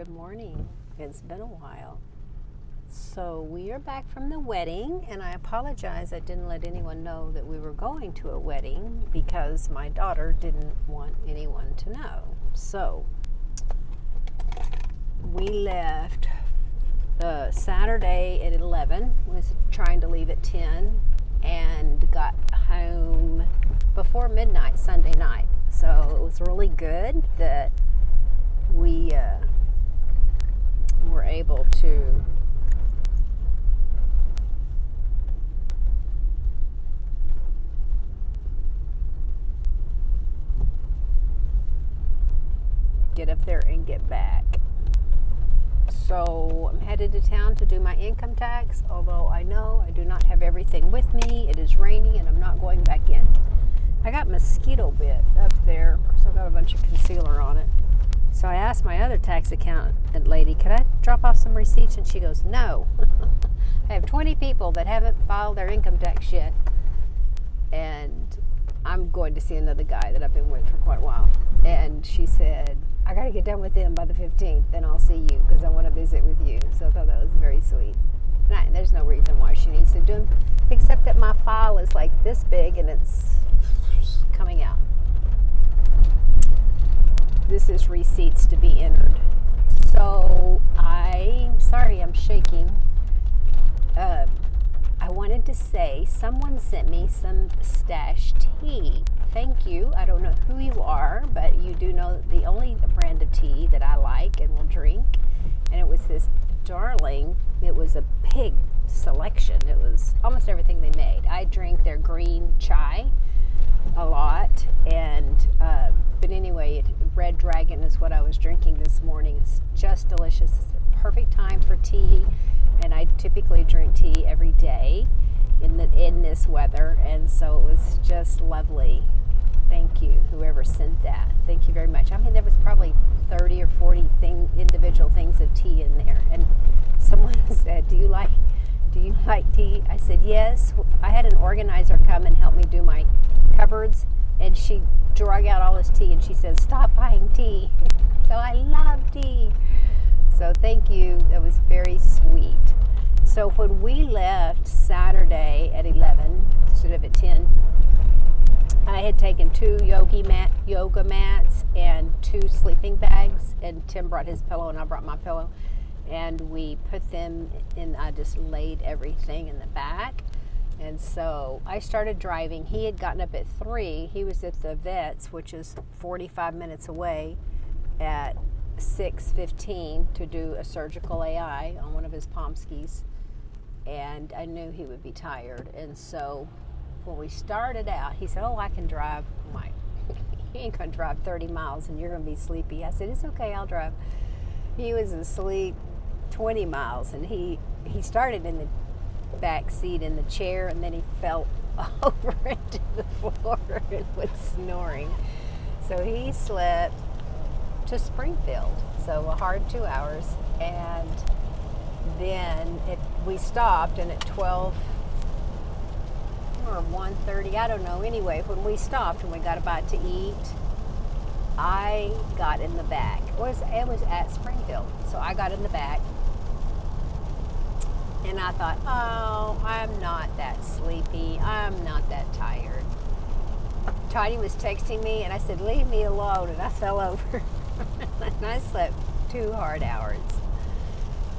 Good morning. It's been a while. So we are back from the wedding, and I apologize I didn't let anyone know that we were going to a wedding because my daughter didn't want anyone to know. So we left Saturday at 11, was trying to leave at 10, and got home before midnight Sunday night. So it was really good that we were able to get up there and get back. So I'm headed to town to do my income tax, although I know I do not have everything with me. It is raining and I'm not going back in. I got mosquito bit up there, so I've got a bunch of concealer on it. So I asked my other tax accountant lady, could I drop off some receipts? And she goes, no. I have 20 people that haven't filed their income tax yet. And I'm going to see another guy that I've been with for quite a while. And she said, I got to get done with them by the 15th, then I'll see you because I want to visit with you. So I thought that was very sweet. And there's no reason why she needs to do them, except that my file is like this big and it's coming out. This is receipts to be entered. So I'm sorry I'm shaking. I wanted to say someone sent me some stash tea. Thank you. I don't know who you are, but you do know the only brand of tea that I like and will drink. And it was this darling, it was a big selection. It was almost everything they made. I drink their green chai a lot, and but anyway, Red Dragon is what I was drinking this morning. It's just delicious. It's the perfect time for tea, and I typically drink tea every day in this weather, and so it was just lovely. Thank you, whoever sent that. Thank you very much. I mean, there was probably 30 or 40 individual things of tea in there, and someone said, do you like tea? I said, yes. I had an organizer come and help me do my cupboards, and she drug out all this tea and she said, stop buying tea. So I love tea. So thank you. That was very sweet. So when we left Saturday at 11 instead of at 10, I had taken 2 yoga mats and 2 sleeping bags, and Tim brought his pillow and I brought my pillow, and we put them in. I just laid everything in the back. And so I started driving. He had gotten up at 3. He was at the vet's, which is 45 minutes away, at 6:15 to do a surgical AI on one of his Pomskis. And I knew he would be tired. And so when we started out, he said, oh, I can drive. I'm like, he ain't going to drive 30 miles and you're going to be sleepy. I said, it's okay, I'll drive. He was asleep 20 miles, and he started in the back seat in the chair, and then he fell over into the floor and was snoring. So he slept to Springfield, so a hard 2 hours, and then we stopped, and at 12 or 1:30, I don't know. Anyway, when we stopped and we got a bite to eat, I got in the back. It was at Springfield, so I got in the back. And I thought, oh, I'm not that sleepy. I'm not that tired. Tiny was texting me, and I said, leave me alone. And I fell over. And I slept 2 hard hours.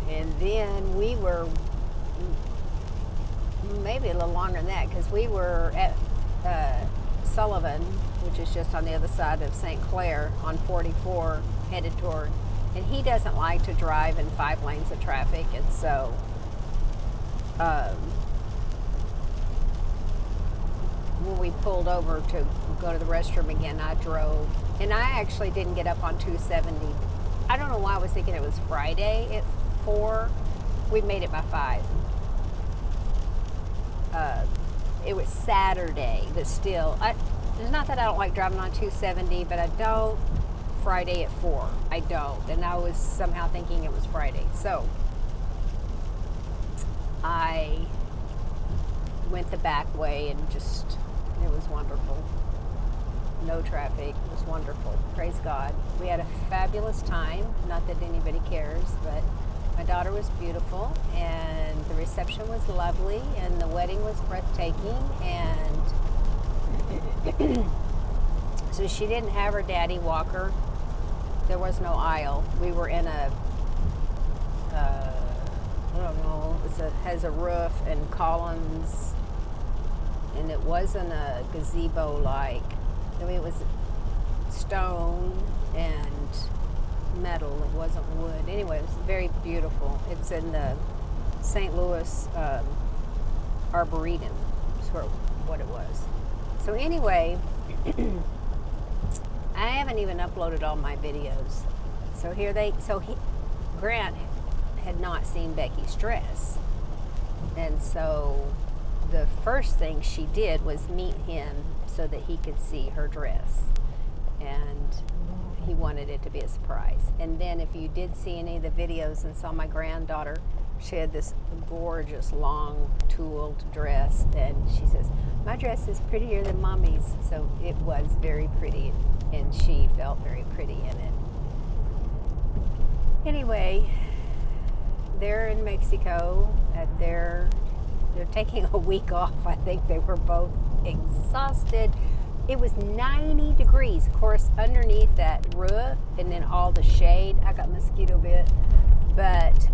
And then we were maybe a little longer than that, because we were at Sullivan, which is just on the other side of St. Clair on 44, headed toward. And he doesn't like to drive in 5 lanes of traffic, and so when we pulled over to go to the restroom again, I drove. And I actually didn't get up on 270. I don't know why I was thinking it was Friday at 4. We made it by 5. It was Saturday, but still. It's not that I don't like driving on 270, but I don't Friday at 4. I don't. And I was somehow thinking it was Friday. So I went the back way, and just, it was wonderful. no traffic. It was wonderful. Praise God. We had a fabulous time. Not that anybody cares, but my daughter was beautiful, and the reception was lovely, and the wedding was breathtaking, and so she didn't have her daddy walk her. There was no aisle. We were in a, I don't know, has a roof and columns, and it wasn't a gazebo-like. I mean, it was stone and metal. It wasn't wood. Anyway, it was very beautiful. It's in the St. Louis Arboretum. Is what it was. So anyway, I haven't even uploaded all my videos. So Grant had not seen Becky's dress. And so the first thing she did was meet him so that he could see her dress. And he wanted it to be a surprise. And then if you did see any of the videos and saw my granddaughter, she had this gorgeous long tulled dress, and she says, my dress is prettier than Mommy's. So it was very pretty, and she felt very pretty in it. Anyway, they're in Mexico they're taking a week off. I think they were both exhausted. It was 90 degrees, of course, underneath that roof, and then all the shade. I got mosquito bit, but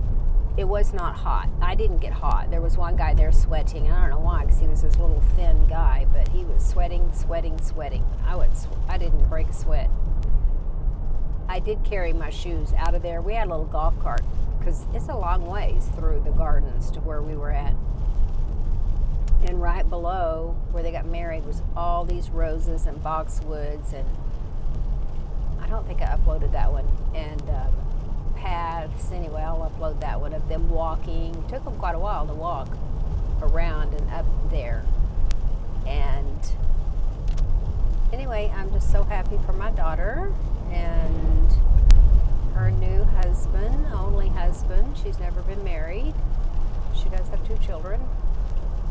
it was not hot. I didn't get hot. There was one guy there sweating. I don't know why, because he was this little thin guy, but he was sweating. I didn't break a sweat. I did carry my shoes out of there. We had a little golf cart, because it's a long ways through the gardens to where we were at. And right below where they got married was all these roses and boxwoods, and I don't think I uploaded that one. And paths, anyway, I'll upload that one of them walking. It took them quite a while to walk around and up there. And anyway, I'm just so happy for my daughter and her new husband, only husband. She's never been married. She does have 2 children.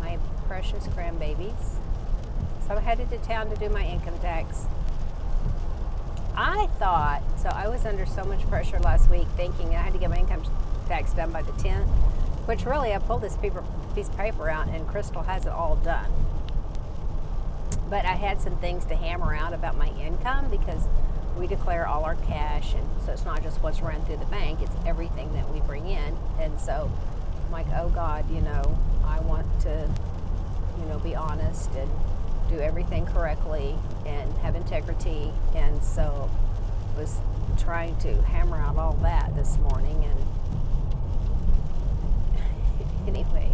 My precious grandbabies. So I'm headed to town to do my income tax. I was under so much pressure last week thinking I had to get my income tax done by the 10th, which really I pulled this piece of paper out and Crystal has it all done. But I had some things to hammer out about my income because we declare all our cash, and so it's not just what's run through the bank, it's everything that we bring in. And so I'm like, oh God, I want to, be honest and do everything correctly and have integrity. And so I was trying to hammer out all that this morning. And anyway,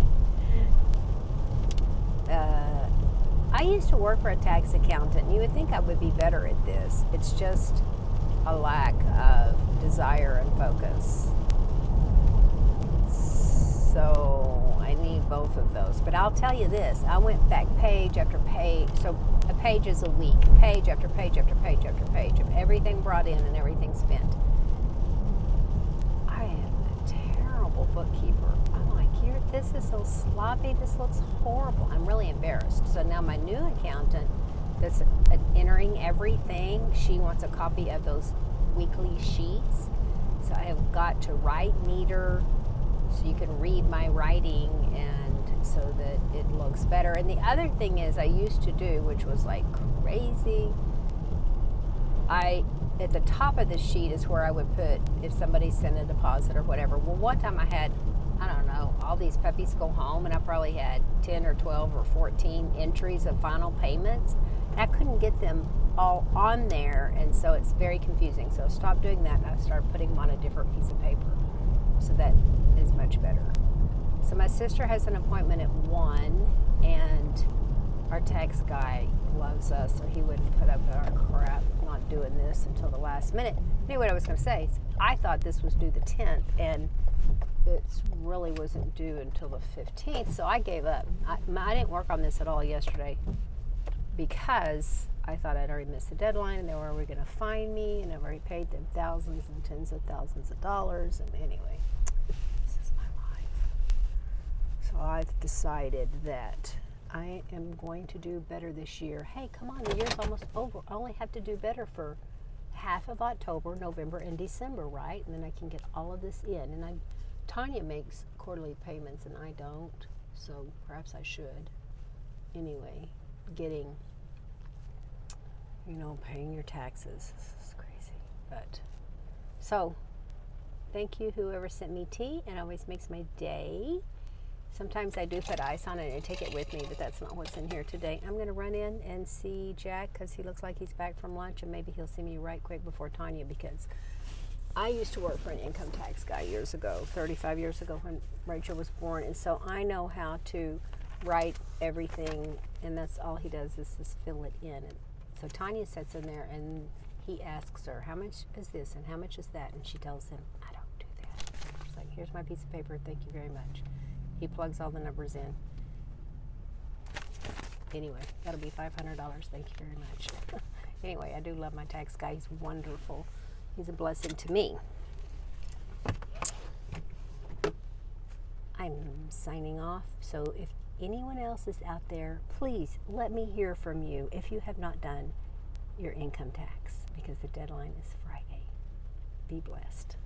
I used to work for a tax accountant, and you would think I would be better at this. It's just a lack of desire and focus. So I need both of those. But I'll tell you this, I went back page after page, so a page is a week, page after page after page after page of everything brought in and everything spent. I am a terrible bookkeeper. I'm like, this is so sloppy, this looks horrible. I'm really embarrassed. So now my new accountant that's entering everything, she wants a copy of those weekly sheets. So I have got to write neater, so you can read my writing, and so that it looks better. And the other thing is I used to do, which was like crazy, at the top of the sheet is where I would put if somebody sent a deposit or whatever. Well, one time I had, I don't know, all these puppies go home, and I probably had 10 or 12 or 14 entries of final payments, and I couldn't get them all on there, and so it's very confusing. So I stopped doing that, and I started putting them on a different piece of paper. So that is much better. So my sister has an appointment at 1, and our tax guy loves us, so he wouldn't put up with our crap not doing this until the last minute. Anyway, what I was going to say is I thought this was due the 10th, and it really wasn't due until the 15th, so I gave up. I didn't work on this at all yesterday because I thought I'd already missed the deadline, and they were already going to fine me, and I've already paid them thousands and tens of thousands of dollars. And anyway, this is my life. So I've decided that I am going to do better this year. Hey, come on, the year's almost over. I only have to do better for half of October, November, and December, right? And then I can get all of this in. And Tanya makes quarterly payments and I don't, so perhaps I should. Anyway, getting, paying your taxes. This is crazy. But, so, thank you whoever sent me tea. It always makes my day. Sometimes I do put ice on it and take it with me, but that's not what's in here today. I'm going to run in and see Jack because he looks like he's back from lunch, and maybe he'll see me right quick before Tanya, because I used to work for an income tax guy years ago, 35 years ago when Rachel was born, and so I know how to write everything, and that's all he does is just fill it in. And so Tanya sits in there and he asks her, how much is this and how much is that? And she tells him, I don't do that. She's like, here's my piece of paper, thank you very much. He plugs all the numbers in. Anyway, that'll be $500. Thank you very much. Anyway, I do love my tax guy. He's wonderful. He's a blessing to me. I'm signing off. So if anyone else is out there, please let me hear from you if you have not done your income tax, because the deadline is Friday. Be blessed.